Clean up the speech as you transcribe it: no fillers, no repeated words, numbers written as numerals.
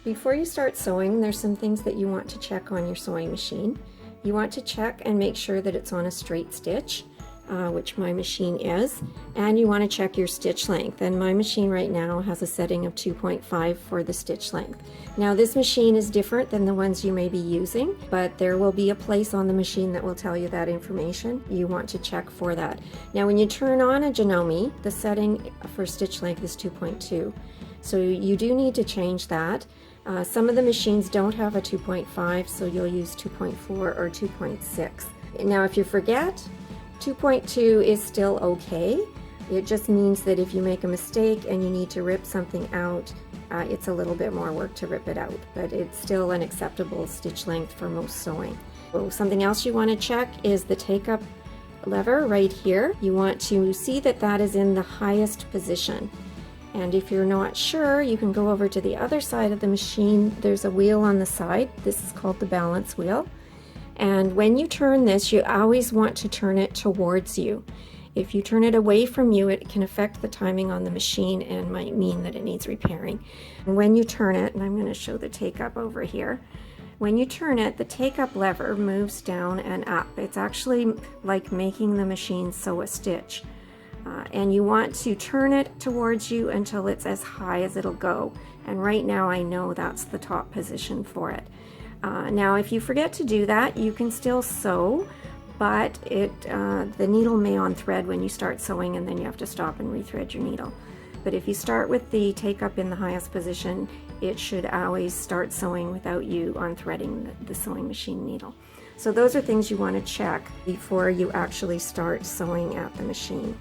Before you start sewing, there's some things that you want to check on your sewing machine. You want to check and make sure that it's on a straight stitch, which my machine is, and you want to check your stitch length. And my machine right now has a setting of 2.5 for the stitch length. Now this machine is different than the ones you may be using, but there will be a place on the machine that will tell you that information. You want to check for that. Now when you turn on a Janome, the setting for stitch length is 2.2. So you do need to change that. Some of the machines don't have a 2.5, so you'll use 2.4 or 2.6. Now if you forget, 2.2 is still okay. It just means that if you make a mistake and you need to rip something out, it's a little bit more work to rip it out, but it's still an acceptable stitch length for most sewing. So something else you want to check is the take-up lever right here. You want to see that that is in the highest position. And if you're not sure, you can go over to the other side of the machine. There's a wheel on the side. This is called the balance wheel. And when you turn this, you always want to turn it towards you. If you turn it away from you, it can affect the timing on the machine and might mean that it needs repairing. And when you turn it, and I'm going to show the take-up over here, when you turn it, the take-up lever moves down and up. It's actually like making the machine sew a stitch. And you want to turn it towards you until it's as high as it'll go. And right now I know that's the top position for it. Now if you forget to do that, you can still sew, but the needle may on-thread when you start sewing, and then you have to stop and rethread your needle. But if you start with the take-up in the highest position, it should always start sewing without you on-threading the sewing machine needle. So those are things you want to check before you actually start sewing at the machine.